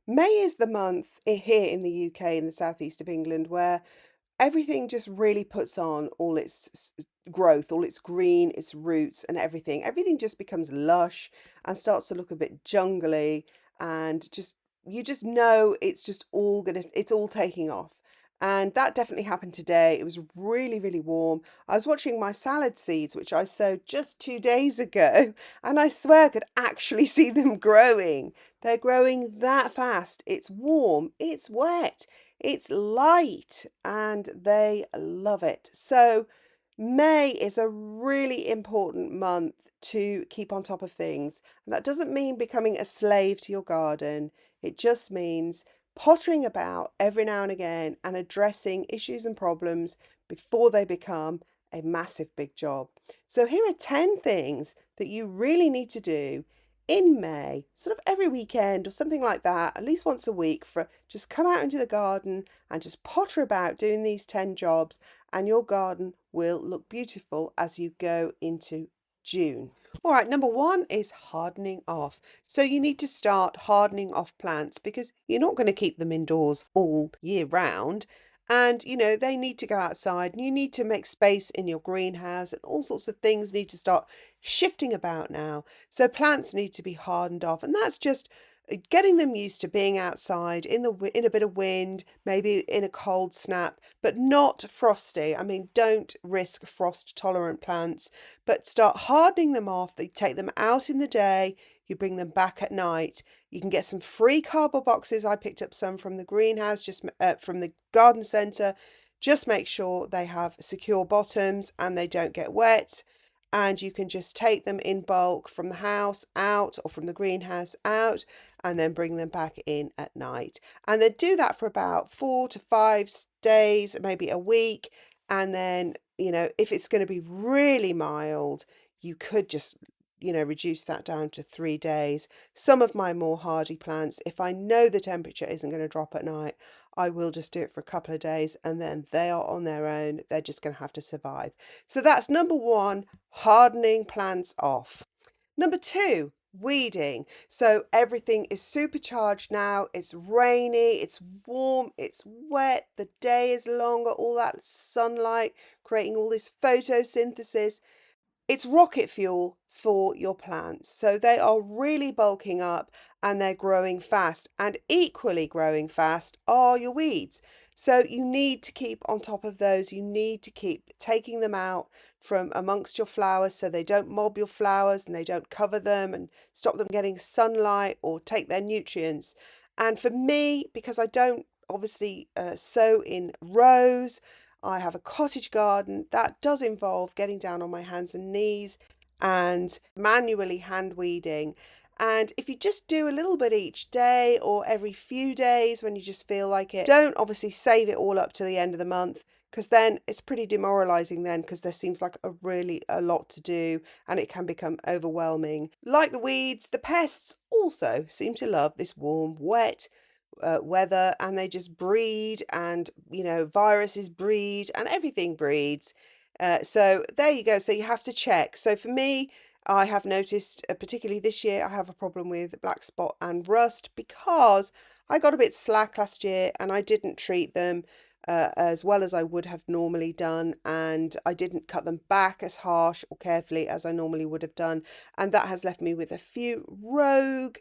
May is the month here in the UK, in the southeast of England, where everything just really puts on all its growth, all its green, its roots, and everything. Everything just becomes lush and starts to look a bit jungly, and just you just know it's all taking off. And that definitely happened today. It was really, really warm. I was watching my salad seeds, which I sowed just 2 days ago, and I swear I could actually see them growing. They're growing that fast. It's warm, it's wet, it's light, and they love it. So, May is a really important month to keep on top of things. And that doesn't mean becoming a slave to your garden, it just means pottering about every now and again and addressing issues and problems before they become a massive big job. So, here are 10 things that you really need to do in May, sort of every weekend or something like that, at least once a week, for just come out into the garden and just potter about doing these 10 jobs, and your garden will look beautiful as you go into June. All right, number one is hardening off. So you need to start hardening off plants because you're not going to keep them indoors all year round. And they need to go outside, and you need to make space in your greenhouse, and all sorts of things need to start shifting about now. So plants need to be hardened off, and that's just getting them used to being outside in a bit of wind, maybe in a cold snap, but not frosty. I mean, don't risk frost tolerant plants, but start hardening them off. You take them out in the day, you bring them back at night. You can get some free cardboard boxes. I picked up some from the greenhouse, just from the garden centre. Just make sure they have secure bottoms and they don't get wet, and you can just take them in bulk from the house out or from the greenhouse out, and then bring them back in at night. And then do that for about 4 to 5 days, maybe a week. And then, if it's going to be really mild, you could just, reduce that down to 3 days. Some of my more hardy plants, if I know the temperature isn't going to drop at night, I will just do it for a couple of days, and then they are on their own. They're just going to have to survive. So that's number one, hardening plants off. Number two, weeding. So everything is supercharged now. It's rainy, it's warm, it's wet, the day is longer, all that sunlight creating all this photosynthesis. It's rocket fuel for your plants. So they are really bulking up and they're growing fast. And equally growing fast are your weeds. So you need to keep on top of those. You need to keep taking them out from amongst your flowers so they don't mob your flowers and they don't cover them and stop them getting sunlight or take their nutrients. And for me, because I don't obviously sow in rows, I have a cottage garden. That does involve getting down on my hands and knees and manually hand weeding. And if you just do a little bit each day or every few days when you just feel like it, don't obviously save it all up to the end of the month, because then it's pretty demoralizing then, because there seems like a lot to do and it can become overwhelming. Like the weeds, the pests also seem to love this warm, wet, weather, and they just breed, and viruses breed and everything breeds. So there you go. So you have to check. So for me, I have noticed, particularly this year, I have a problem with black spot and rust because I got a bit slack last year and I didn't treat them as well as I would have normally done, and I didn't cut them back as harsh or carefully as I normally would have done, and that has left me with a few rogue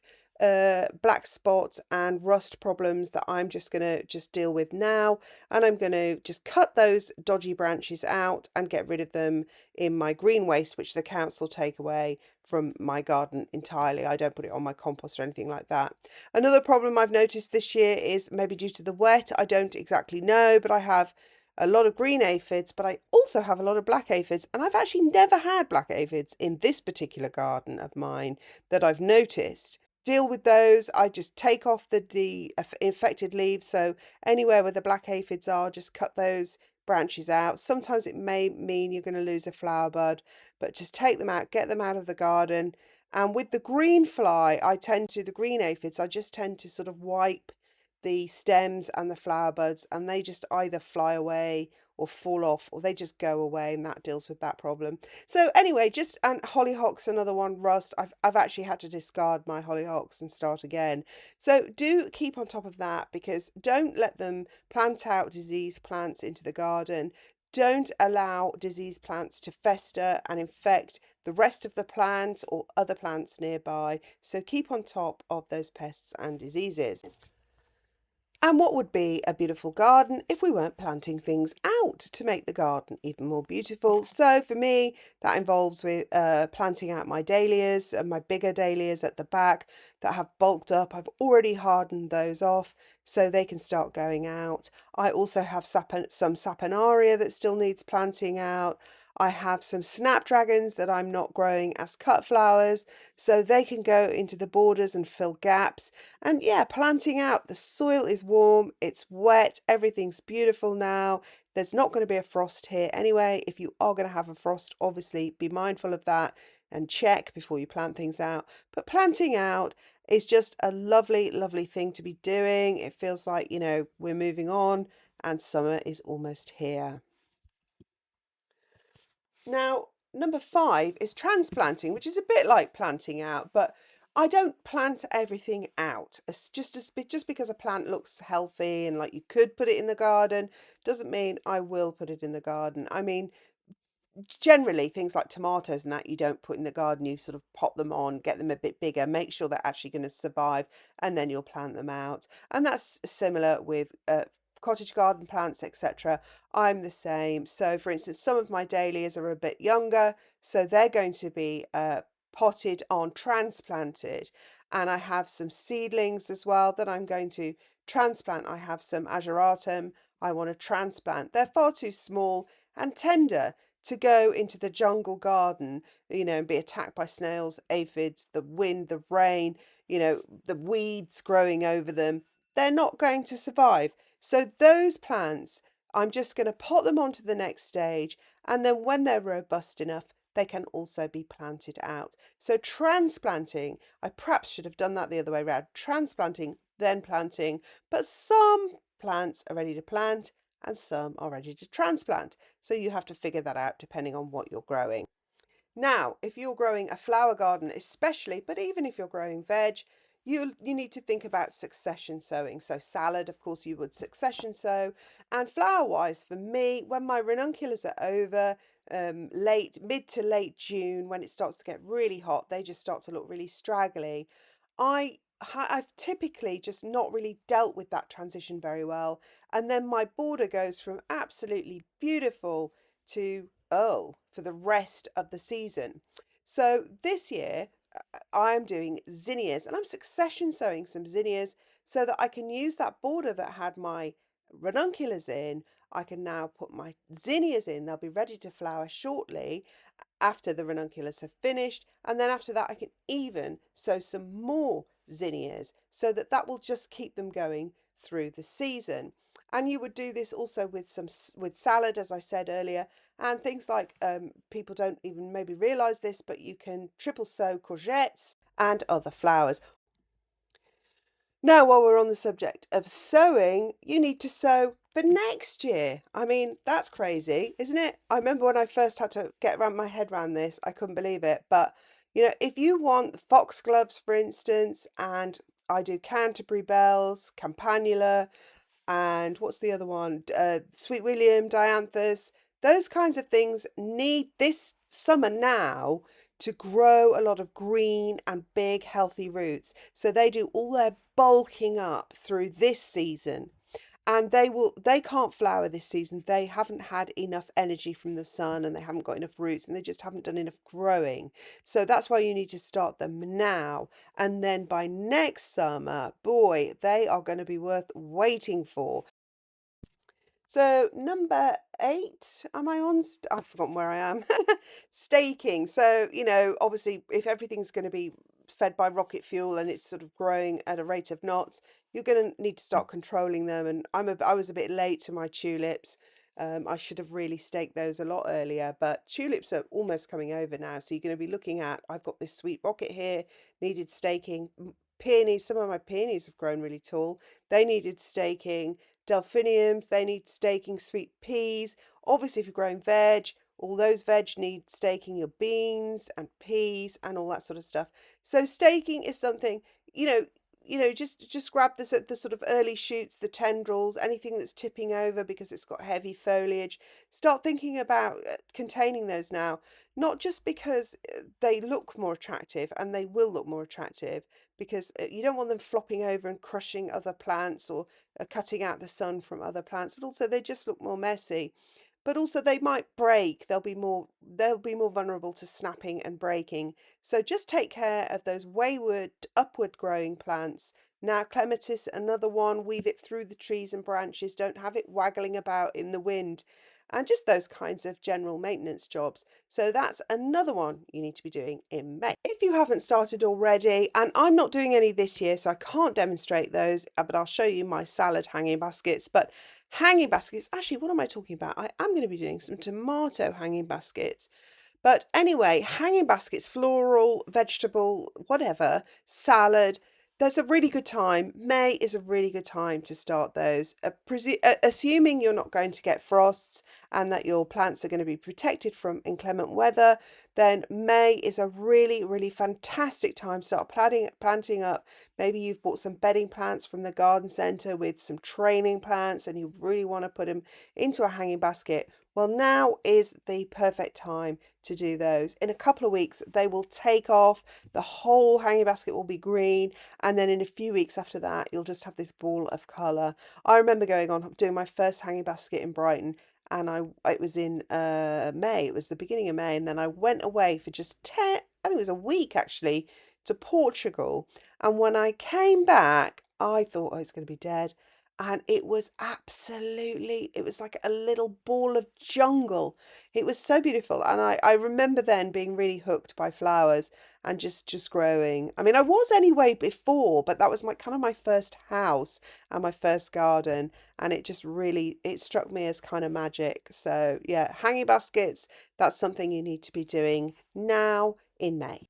black spots and rust problems that I'm just going to just deal with now. And I'm going to just cut those dodgy branches out and get rid of them in my green waste, which the council take away from my garden entirely. I don't put it on my compost or anything like that. Another problem I've noticed this year is maybe due to the wet. I don't exactly know, but I have a lot of green aphids, but I also have a lot of black aphids, and I've actually never had black aphids in this particular garden of mine that I've noticed. Deal with those. I just take off the infected leaves. So anywhere where the black aphids are, just cut those branches out. Sometimes it may mean you're going to lose a flower bud, but just take them out, get them out of the garden. And with the green fly, the green aphids, I just tend to sort of wipe the stems and the flower buds, and they just either fly away or fall off, or they just go away, and that deals with that problem. So anyway, just and hollyhock's another one, rust. I've actually had to discard my hollyhocks and start again. So do keep on top of that, because don't let them plant out diseased plants into the garden. Don't allow diseased plants to fester and infect the rest of the plant or other plants nearby. So keep on top of those pests and diseases. And what would be a beautiful garden if we weren't planting things out to make the garden even more beautiful? So for me, that involves with planting out my dahlias and my bigger dahlias at the back that have bulked up. I've already hardened those off so they can start going out. I also have some saponaria that still needs planting out. I have some snapdragons that I'm not growing as cut flowers, so they can go into the borders and fill gaps. And yeah, planting out, the soil is warm, it's wet, everything's beautiful now. There's not going to be a frost here anyway. If you are going to have a frost, obviously be mindful of that and check before you plant things out. But planting out is just a lovely, lovely thing to be doing. It feels like, we're moving on and summer is almost here. Now, number 5 is transplanting, which is a bit like planting out, but I don't plant everything out. It's just because a plant looks healthy and like you could put it in the garden doesn't mean I will put it in the garden. I mean, generally things like tomatoes and that you don't put in the garden, you sort of pop them on, get them a bit bigger, make sure they're actually going to survive, and then you'll plant them out. And that's similar with cottage garden plants, etc. I'm the same. So for instance, some of my dahlias are a bit younger, so they're going to be potted on, transplanted. And I have some seedlings as well that I'm going to transplant. I have some ageratum I want to transplant. They're far too small and tender to go into the jungle garden, and be attacked by snails, aphids, the wind, the rain, the weeds growing over them. They're not going to survive. So those plants, I'm just going to pot them onto the next stage. And then when they're robust enough, they can also be planted out. So transplanting, I perhaps should have done that the other way around. Transplanting, then planting. But some plants are ready to plant and some are ready to transplant. So you have to figure that out depending on what you're growing. Now, if you're growing a flower garden especially, but even if you're growing veg, you need to think about succession sowing. So salad, of course, you would succession sow. And flower-wise, for me, when my ranunculus are over, mid to late June, when it starts to get really hot, they just start to look really straggly. I've typically just not really dealt with that transition very well. And then my border goes from absolutely beautiful to, oh, for the rest of the season. So this year, I'm doing zinnias and I'm succession sowing some zinnias so that I can use that border that had my ranunculus in. I can now put my zinnias in. They'll be ready to flower shortly after the ranunculus have finished, and then after that I can even sow some more zinnias so that that will just keep them going through the season. And you would do this also with salad, as I said earlier, and things like people don't even maybe realize this, but you can triple sow courgettes and other flowers. Now, while we're on the subject of sowing, you need to sow for next year. I mean, that's crazy, isn't it? I remember when I first had to get around my head around this, I couldn't believe it. But, if you want foxgloves, for instance, and I do Canterbury bells, campanula, and what's the other one? Sweet William, dianthus. Those kinds of things need this summer now to grow a lot of green and big healthy roots. So they do all their bulking up through this season. And they can't flower this season. They haven't had enough energy from the sun and they haven't got enough roots and they just haven't done enough growing. So that's why you need to start them now. And then by next summer, boy, they are going to be worth waiting for. So number 8, am I on? I've forgotten where I am. Staking. So, obviously if everything's going to be fed by rocket fuel and it's sort of growing at a rate of knots, you're going to need to start controlling them. And I was a bit late to my tulips. I should have really staked those a lot earlier, but tulips are almost coming over now. So you're going to be looking at, I've got this sweet rocket here, needed staking peonies, some of my peonies have grown really tall. They needed staking. Delphiniums, they need staking. Sweet peas. Obviously, if you're growing veg, all those veg need staking, your beans and peas and all that sort of stuff. So staking is something, you know, just grab the sort of early shoots, the tendrils, anything that's tipping over because it's got heavy foliage. Start thinking about containing those now, not just because they look more attractive, and they will look more attractive, because you don't want them flopping over and crushing other plants, or cutting out the sun from other plants, but also they just look more messy. But also they might break. They'll be more vulnerable to snapping and breaking. So just take care of those wayward upward growing plants. Now, clematis, another one, weave it through the trees and branches. Don't have it waggling about in the wind. And just those kinds of general maintenance jobs. So that's another one you need to be doing in May. If you haven't started already, and I'm not doing any this year, so I can't demonstrate those, but I'll show you my salad hanging baskets. But hanging baskets, actually, what am I talking about? I am going to be doing some tomato hanging baskets. But anyway, hanging baskets, floral, vegetable, whatever, salad. There's a really good time. May is a really good time to start those. Assuming you're not going to get frosts and that your plants are going to be protected from inclement weather, then May is a really, really fantastic time to start planting up. Maybe you've bought some bedding plants from the garden centre with some training plants and you really want to put them into a hanging basket. Well, now is the perfect time to do those. In a couple of weeks, they will take off. The whole hanging basket will be green. And then in a few weeks after that, you'll just have this ball of colour. I remember going on doing my first hanging basket in Brighton, and it was in May. It was the beginning of May. And then I went away for just I think it was a week actually, to Portugal. And when I came back, I thought I was going to be dead. And it was it was like a little ball of jungle. It was so beautiful. And I remember then being really hooked by flowers and just growing. I mean, I was anyway before, but that was my first house and my first garden. And it struck me as kind of magic. So yeah, hanging baskets, that's something you need to be doing now in May.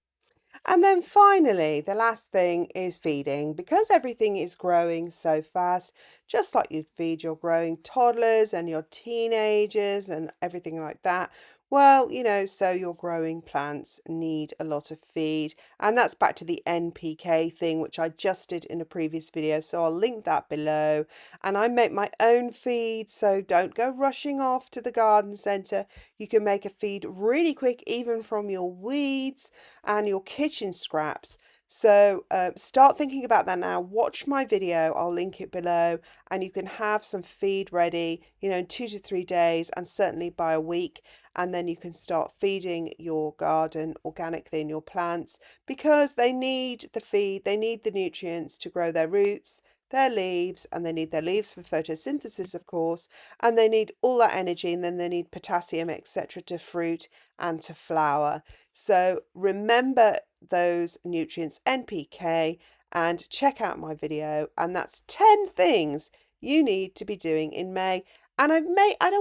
And then finally, the last thing is feeding. Because everything is growing so fast, just like you'd feed your growing toddlers and your teenagers and everything like that. Well, so your growing plants need a lot of feed. And that's back to the NPK thing, which I just did in a previous video. So I'll link that below. And I make my own feed, so don't go rushing off to the garden centre. You can make a feed really quick, even from your weeds and your kitchen scraps. So start thinking about that now. Watch my video, I'll link it below, and you can have some feed ready, in 2 to 3 days, and certainly by a week. And then you can start feeding your garden organically and your plants, because they need the feed, they need the nutrients to grow their roots, their leaves, and they need their leaves for photosynthesis, of course, and they need all that energy, and then they need potassium, etc., to fruit and to flower. So remember those nutrients, NPK, and check out my video. And that's 10 things you need to be doing in May. And I don't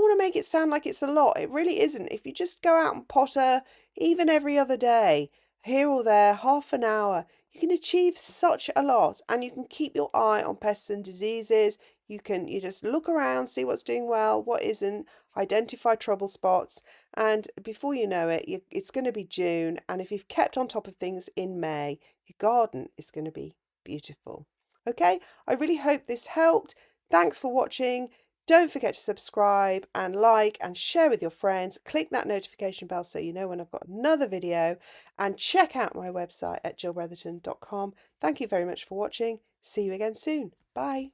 want to make it sound like it's a lot. It really isn't. If you just go out and potter, even every other day, here or there, half an hour, you can achieve such a lot. And you can keep your eye on pests and diseases. You just look around, see what's doing well, what isn't, identify trouble spots. And before you know it, it's going to be June. And if you've kept on top of things in May, your garden is going to be beautiful. Okay, I really hope this helped. Thanks for watching. Don't forget to subscribe and like and share with your friends. Click that notification bell so you know when I've got another video. And check out my website at jillbretherton.com. Thank you very much for watching. See you again soon. Bye.